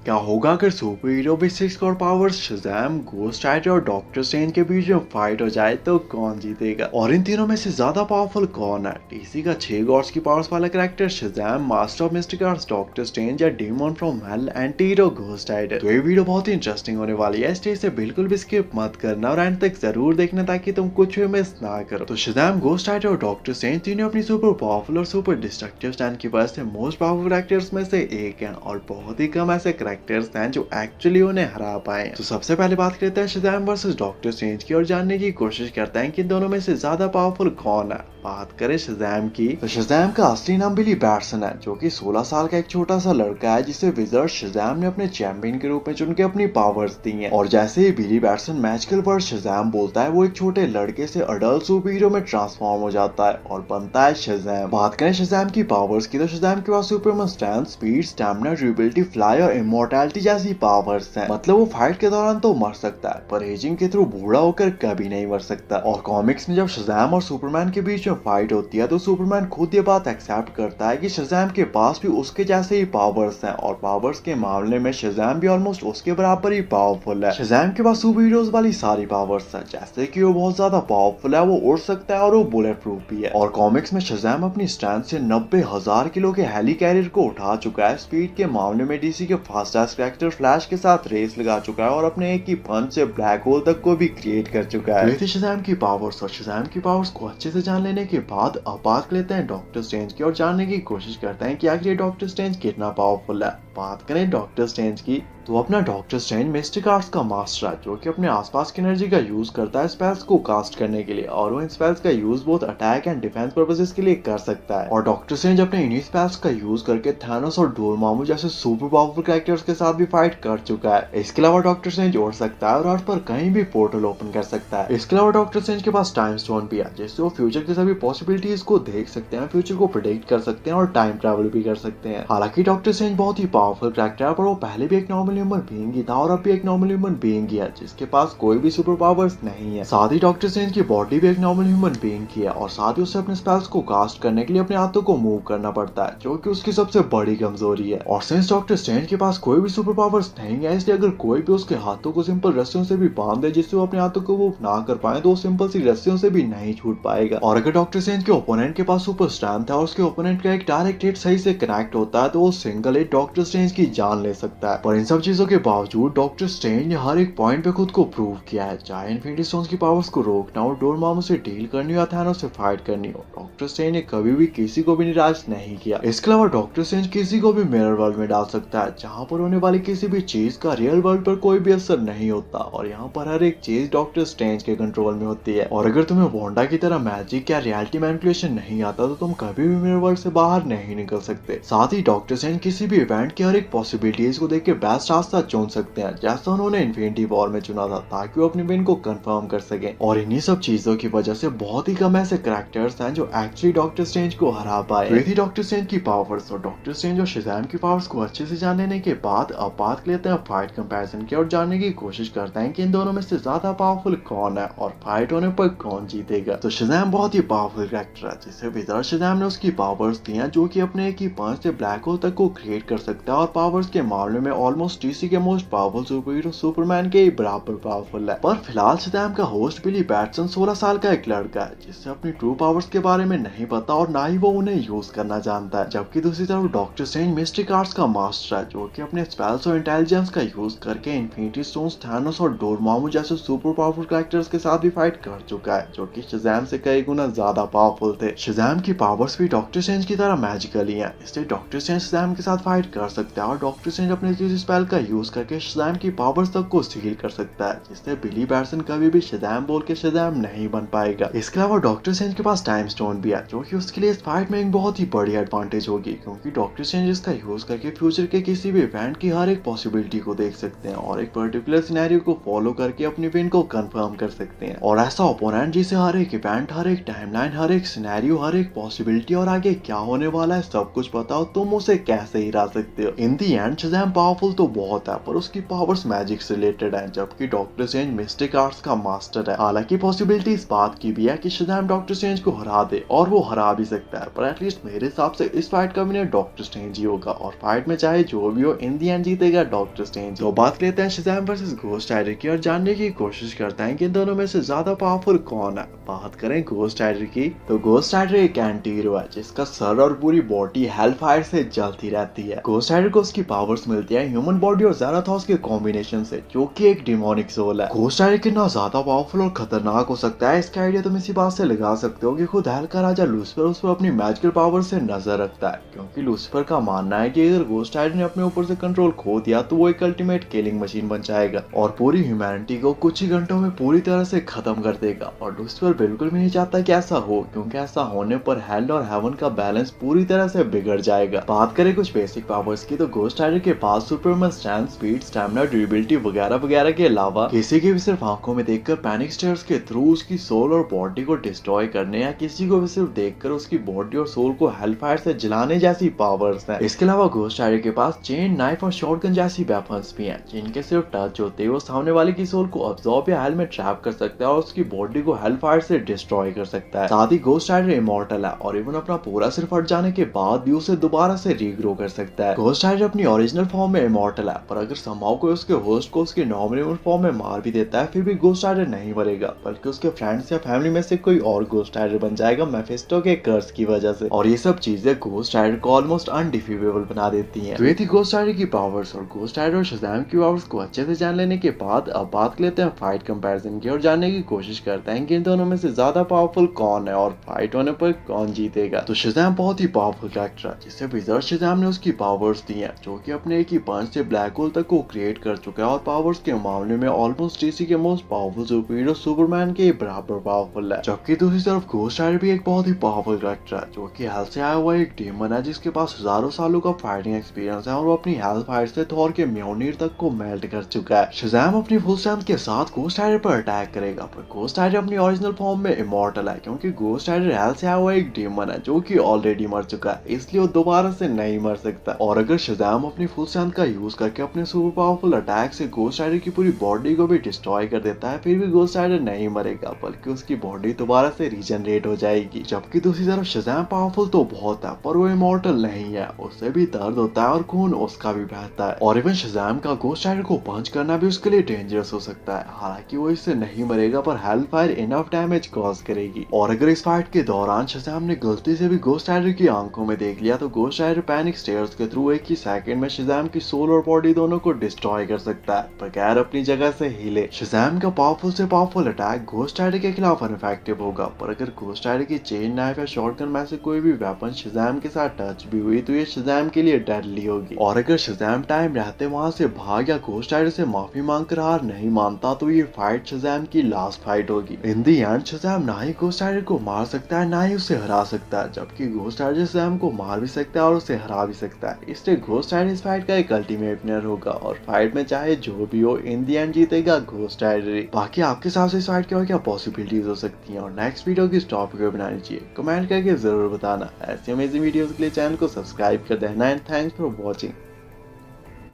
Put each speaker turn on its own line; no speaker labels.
क्या होगा अगर सुपर हीरो भी सिक्स और पावर्स शज़ैम, घोस्ट राइडर और डॉक्टर स्ट्रेंज के बीच में फाइट हो जाए तो कौन जीतेगा? और इन तीनों में से ज्यादा पावरफुल कौन है? डीसी का 6 गॉड्स की पावर्स वाला character Shazam, master of mystic arts Doctor Strange या demon from hell anti hero Ghost Rider? तो ये वीडियो बहुत ही इंटरेस्टिंग होने वाली है, इसलिए इसे बिल्कुल भी स्किप मत करना और एंड तक जरूर देखना ताकि तुम कुछ भी मिस ना करो। तो शज़ैम, घोस्ट राइडर और डॉक्टर स्ट्रेंज तीनों अपनी सुपर पावरफुल और सुपर डिस्ट्रक्टिव स्टैंड की वजह से मोस्ट पावरफुल कैरेक्टर्स में से एक हैं और बहुत ही कम ऐसे कैरेक्टर्स हैं जो एक्चुअली उन्हें हरा पाए। तो सबसे पहले बात करते हैं शज़ैम वर्सेस डॉक्टर स्ट्रेंज की और जानने की कोशिश करते हैं कि दोनों में से ज्यादा पावरफुल कौन है। बात करें शज़ैम की, तो शज़ैम का असली नाम बिली बैटसन है, जो कि 16 साल का एक छोटा सा लड़का है जिसे विज़र्ड शज़ैम ने अपने चैंपियन के रूप में चुन के अपनी पावर्स दी हैं। और जैसे ही बिली बैटसन मैजिकल वर्ड शज़ैम बोलता है, वो एक छोटे लड़के से अडल्ट सुपर हीरो में ट्रांसफॉर्म हो जाता है और बनता है शज़ैम। बात करें शज़ैम की पावर्स की, तो शज़ैम के पास Superman strength, speed, stamina, durability, fly और इमॉर्टैलिटी जैसी पावर्स हैं। मतलब वो फाइट के दौरान तो मर सकता है पर एजिंग के थ्रू बूढ़ा होकर कभी नहीं मर सकता। और कॉमिक्स में जब शज़ैम और सुपरमैन के बीच में फाइट होती है तो सुपरमैन खुद ये बात एक्सेप्ट करता है कि शज़ैम के पास भी उसके जैसे ही पावर्स हैं और पावर्स के मामले में शज़ैम भी ऑलमोस्ट उसके बराबर ही पावरफुल है। शज़ैम के पास सुपर हीरोज वाली सारी पावर्स हैं, जैसे कि वो बहुत ज्यादा पावरफुल है, वो उड़ सकता है और वो बुलेट प्रूफ भी है। और कॉमिक्स में शज़ैम अपनी स्ट्रेंथ से 90,000 किलो के हेली कैरियर को उठा चुका है। स्पीड के मामले में डीसी के फास्टेस्ट कैरेक्टर फ्लैश के साथ रेस लगा चुका है और अपने एक ही पंच से ब्लैक होल तक को भी क्रिएट कर चुका है। ये थी शज़ैम की पावर्स, और शज़ैम की पावर्स को अच्छे से जान लेने के बाद अब बात लेते हैं डॉक्टर स्ट्रेंज की और जानने की कोशिश करते हैं कि आखिर ये डॉक्टर स्ट्रेंज कितना पावरफुल है। बात करें डॉक्टर स्ट्रेंज की, तो अपना डॉक्टर स्ट्रेंज मिस्टिक आर्ट्स का मास्टर है, जो कि अपने आसपास की एनर्जी का यूज करता है स्पेल्स को कास्ट करने के लिए, और वो इन स्पेल्स का यूज बहुत अटैक एंड डिफेंस पर्पसेस के लिए कर सकता है। और डॉक्टर स्ट्रेंज अपने इन्हीं स्पेल्स का यूज करके थैनोस और डोरमामू जैसे सुपर पावरफुल कैरेक्टर्स के साथ भी फाइट कर चुका है। इसके अलावा डॉक्टर स्ट्रेंज उड़ सकता है और अर्थ पर कहीं भी पोर्टल ओपन कर सकता है। इसके अलावा डॉक्टर स्ट्रेंज के पास टाइम स्टोन भी है, जिससे वो फ्यूचर की सभी पॉसिबिलिटीज को देख सकते हैं, फ्यूचर को प्रेडिक्ट कर सकते हैं और टाइम ट्रैवल भी कर सकते हैं। हालांकि डॉक्टर स्ट्रेंज बहुत ही पावरफुल कैरेक्टर है, पर वो पहले भी एक नॉर्मल ह्यूमन बीइंग ही था और अब भी एक नॉर्मल ह्यूमन बीइंग ही है, जिसके पास कोई भी सुपर पावर्स नहीं है। साथ ही डॉक्टर स्ट्रेंज की बॉडी भी एक नॉर्मल ह्यूमन बीइंग की है और साथ ही उसे अपने स्पेल्स को कास्ट करने के लिए अपने हाथों को मूव करना पड़ता है, जो कि उसकी सबसे बड़ी कमजोरी है। और सिंस डॉक्टर स्ट्रेंज के पास कोई भी सुपर पावर्स नहीं है, इसलिए अगर कोई भी उसके हाथों को सिंपल रस्सियों से भी बांध दे जिससे वो अपने हाथों को मूव ना कर पाए, तो वो सिंपल सी रस्सियों से भी नहीं छूट पाएगा। और अगर डॉक्टर स्ट्रेंज के ओपोनेंट के पास सुपर स्ट्रेंथ है और उसके ओपोनेंट का एक डायरेक्ट हिट सही से कनेक्ट होता है, तो वो सिंगल हिट डॉक्टर स्ट्रेंज की जान ले सकता है। पर इन सब चीजों के बावजूद डॉक्टर स्ट्रेंज ने हर एक पॉइंट पे खुद को प्रूव किया है, चाहे इन्फिनिटी स्टोन्स की पावर्स को रोकना हो, डोरमामू से डील करनी हो या थैनोस से फाइट करनी हो, डॉक्टर स्ट्रेंज ने कभी भी किसी को भी निराश नहीं किया। इसके अलावा डॉक्टर स्ट्रेंज किसी को भी मिरर वर्ल्ड में डाल सकता है, जहाँ पर होने वाली किसी भी चीज का रियल वर्ल्ड पर कोई भी असर नहीं होता और यहाँ पर हर एक चीज डॉक्टर स्ट्रेंज के कंट्रोल में होती है। और अगर तुम्हें वांडा की तरह मैजिक या रियलिटी मैनिपुलेशन नहीं आता, तो तुम कभी भी मिरर वर्ल्ड से बाहर नहीं निकल सकते। साथ ही डॉक्टर स्ट्रेंज किसी भी इवेंट की हर एक पॉसिबिलिटीज को देख के बेस्ट रास्ता चुन सकते हैं, जैसा उन्होंने इन्फिनिटी वॉर में चुना था, ताकि वो अपनी विन को कंफर्म कर सके। और इन्हीं सब चीजों की वजह से बहुत ही कम ऐसे कैरेक्टर्स हैं जो एक्चुअली डॉक्टर स्ट्रेंज को हरा पाए। ये थी डॉक्टर स्ट्रेंज की पावर्स, और डॉक्टर स्ट्रेंज और शज़ैम की पावर्स को अच्छे से जान लेने के बाद अब बात लेते हैं फाइट कंपैरिजन की और जानने की कोशिश करते हैं कि इन दोनों में से ज्यादा पावरफुल कौन है और फाइट होने पर कौन जीतेगा। तो शज़ैम बहुत ही पावरफुल कैरेक्टर है, जिसे विज़ार्ड शज़ैम ने उसकी पावर्स दी हैं, जो कि अपने एक ही पंच से ब्लैक होल तक को क्रिएट कर सकता है और पावर्स के मामले में ऑलमोस्ट डीसी के most powerful super hero Superman के ही बराबर पावरफुल है। पर फिलहाल शज़ैम का होस्ट बिली बैटसन 16 साल का एक लड़का है, जिससे अपनी ट्रू पावर्स के बारे में नहीं पता और ना ही वो उन्हें यूज करना जानता है। जबकि दूसरी तरफ डॉक्टर स्ट्रेंज मिस्टिक आर्ट्स का मास्टर है, जो कि अपने स्पेल्स और इंटेलिजेंस का यूज करके इन्फिनिटी स्टोन्स, थैनोस और डोरमामू जैसे सुपर पावरफुल कैरेक्टर्स के साथ भी फाइट कर चुका है, जो कि शज़ैम से कई गुना ज्यादा पावरफुल थे। शज़ैम की पावर्स भी डॉक्टर स्ट्रेंज की तरह मैजिकल ही है, इसलिए डॉक्टर स्ट्रेंज शज़ैम के साथ फाइट कर सकता है और डॉक्टर स्ट्रेंज अपने किसी स्पेल का यूज करके शज़ैम की पावर्स तक को स्टील कर सकता है, जिससे बिली बैटसन कभी भी शज़ैम बोल के शज़ैम नहीं बन पाएगा। इसके अलावा डॉक्टर स्ट्रेंज के पास टाइम स्टोन भी है, जो कि उसके लिए इस फाइट में एक बहुत ही बड़ी एडवांटेज होगी, क्योंकि डॉक्टर स्ट्रेंज इसका यूज करके फ्यूचर के किसी भी इवेंट की हर एक पॉसिबिलिटी को देख सकते हैं और एक पर्टिकुलर सिनेरियो को फॉलो करके अपनी विन को कंफर्म कर सकते हैं। और ऐसा ओपोनेंट जिसे हर एक इवेंट, हर एक टाइमलाइन, हर एक सिनेरियो, हर एक पॉसिबिलिटी और आगे क्या होने वाला है सब कुछ पता हो, तुम उसे कैसे हरा सकते हो। इन दी एंड शज़ैम पावरफुल तो बहुत है पर उसकी पावर्स मैजिक से रिलेटेड है, जबकि डॉक्टर स्ट्रेंज मिस्टिक आर्ट्स का मास्टर है। हालांकि पॉसिबिलिटी इस बात की भी है कि शज़ैम डॉक्टर स्ट्रेंज को हरा दे, और वो हरा भी सकता है, पर एटलीस्ट मेरे हिसाब से इस फाइट का विनर डॉक्टर स्ट्रेंज ही होगा, और फाइट में चाहे जो भी हो इन दी एंड जीतेगा डॉक्टर स्ट्रेंज। तो बात लेते हैं शज़ैम वर्सेस घोस्ट राइडर की और जानने की कोशिश करते हैं कि इन दोनों में से ज्यादा पावरफुल कौन है। बात करें घोस्ट राइडर की, तो घोस्ट राइडर एक एंटी हीरो है जिसका सर और पूरी बॉडी हेल फायर से जलती रहती है। घोस्ट राइडर को उसकी पावर्स मिलती है ह्यूमन बॉडी और ज़ेराथोस के कॉम्बिनेशन से, जो कि एक डिमोनिक सोल है। घोस्ट राइडर कितना ज्यादा पावरफुल और खतरनाक हो सकता है इसका आइडिया तुम इसी बात से लगा सकते हो कि खुद हेल का राजा लूसीफर उस पर अपनी मैजिकल पावर से नजर रखता है, क्योंकि लूसीफर का मानना है कि अगर घोस्ट राइडर ने अपने ऊपर से कंट्रोल खो दिया तो वो एक अल्टीमेट किलिंग मशीन बन जाएगा और पूरी ह्यूमैनिटी को कुछ ही घंटों में पूरी तरह से खत्म कर देगा। और लूसीफर बिल्कुल भी नहीं चाहता कि ऐसा हो, क्योंकि ऐसा होने पर हेल और हेवन का बैलेंस पूरी तरह से बिगड़ जाएगा। बात करें कुछ बेसिक पावर्स की, तो घोस्ट राइडर के पास Superman strength, speed, stamina, durability वगैरह वगैरह के अलावा किसी की भी सिर्फ आंखों में देखकर पैनिक स्टेयर्स के थ्रू उसकी सोल और बॉडी को डिस्ट्रॉय करने, या किसी को भी सिर्फ देखकर उसकी बॉडी और सोल को हेलफायर से जलाने जैसी पावर्स हैं। इसके अलावा घोस्ट राइडर के पास चेन, नाइफ और शॉटगन जैसी वेपन्स भी हैं, जिनके सिर्फ टच होते ही वो सामने वाले की सोल को अब्सॉर्ब या हेल में ट्रैप कर सकता है और उसकी बॉडी को हेलफायर से डिस्ट्रॉय कर सकता है। साथ ही घोस्ट राइडर इमॉर्टल है और इवन अपना पूरा सिर फट जाने के बाद भी उसे दोबारा से रीग्रो कर सकता है। घोस्ट राइडर अपनी ओरिजिनल फॉर्म में इमॉर्टल है, पर अगर समहाउ कोई उसके होस्ट को उसकी नॉर्मल फॉर्म में मार भी देता है फिर भी घोस्ट राइडर नहीं मरेगा, बल्कि उसके फ्रेंड्स या फैमिली में से कोई और घोस्ट राइडर बन जाएगा मेफिस्टो के कर्स की वजह से। और ये सब चीजें घोस्ट राइडर को ऑलमोस्ट अनडिफीटेबल बना देती हैं। तो ये थी घोस्ट राइडर की पावर्स, और घोस्ट राइडर और शज़ैम की पावर्स को अच्छे से जान लेने के बाद अब बात लेते हैं फाइट कंपैरिजन की और जानने की कोशिश करते हैं कि इन दोनों में से ज्यादा पावरफुल कौन है और फाइट होने पर कौन जीतेगा। तो शज़ैम बहुत ही पावरफुल कैरेक्टर है जिसे विज़र्ड शज़ैम ने उसकी पावर्स दी हैं, जो कि अपने एक ही पंच से ब्लैक होल तक को क्रिएट कर चुका है और पावर्स के मामले में ऑलमोस्ट डीसी के मोस्ट पावरफुल सुपरहीरो सुपरमैन के बराबर पावरफुल है। जबकि दूसरी तरफ घोस्ट राइडर भी एक बहुत ही पावरफुल कैरेक्टर है, जो कि हेल से आया हुआ एक डीमन है जिसके पास हजारों सालों का फाइटिंग एक्सपीरियंस है और वो अपनी हेल फायर से थॉर के म्योनिर तक को मेल्ट कर चुका है। शज़ैम अपनी फुल स्ट्रेंथ के साथ घोस्ट राइडर पर अटैक करेगा, पर घोस्ट राइडर अपनी ओरिजिनल फॉर्म में इमॉर्टल है, क्योंकि घोस्ट राइडर हेल से आया हुआ एक डीमन है जो कि ऑलरेडी मर चुका है, इसलिए वो दोबारा से नहीं मर सकता। और अगर शज़ैम अपनी फुल स्ट्रेंथ का यूज करके अपने सुपर पावरफुल अटैक से घोस्ट राइडर की पूरी बॉडी को भी डिस्ट्रॉय कर देता है फिर भी घोस्ट राइडर नहीं मरेगा, बल्कि उसकी बॉडी दोबारा से रीजनरेट हो जाएगी। जबकि दूसरी तरफ शज़ैम पावरफुल तो बहुत है पर वो इमॉर्टल नहीं है, उससे भी दर्द होता है और खून उसका भी बहता है, और इवन शज़ैम का घोस्ट राइडर को पंच करना भी उसके लिए डेंजरस हो सकता है। हालांकि वो इससे नहीं मरेगा पर hello fire enough damage cause करेगी। और अगर इस फाइट के दौरान शज़ैम ने गलती से भी घोस्ट राइडर की आंखों में देख लिया तो घोस्ट राइडर पैनिक स्टेयर्स के थ्रू एक ही सेकंड में शज़ैम की सोल और बॉडी दोनों को डिस्ट्रॉय कर सकता है बगैर अपनी जगह से हिले। शज़ैम का पावरफुल से पावरफुल अटैक घोस्ट राइडर के खिलाफ इनफेक्टिव होगा, पर अगर घोस्ट राइडर की चेन, नाइफ या शॉटगन में से कोई भी वेपन शज़ैम के साथ टच भी हुई तो ये शज़ैम के लिए डेडली होगी। और अगर शज़ैम टाइम रहते वहां से भाग या घोस्ट राइडर से माफी मांगकर हार नहीं मानता तो ये फाइट शज़ैम की लास्ट फाइट होगी। इन दी एंड शज़ैम ना ही घोस्ट राइडर को मार सकता है ना ही उसे हरा सकता है, जबकि घोस्ट राइडर शज़ैम को मार भी सकता है और उसे हरा भी सकता है। इसलिए घोस्ट राइडर इस फाइट का एक अल्टीमेट विनर होगा और फाइट में चाहे जो भी हो इन दी एंड जीतेगा घोस्ट राइडर। बाकी आपके हिसाब से इस फाइट की और क्या पॉसिबिलिटीज हो सकती हैं और नेक्स्ट वीडियो किस टॉपिक पे बनानी चाहिए कमेंट करके जरूर बताना। ऐसी अमेजिंग वीडियोस के लिए चैनल को सब्सक्राइब कर देना एंड थैंक्स फॉर वॉचिंग।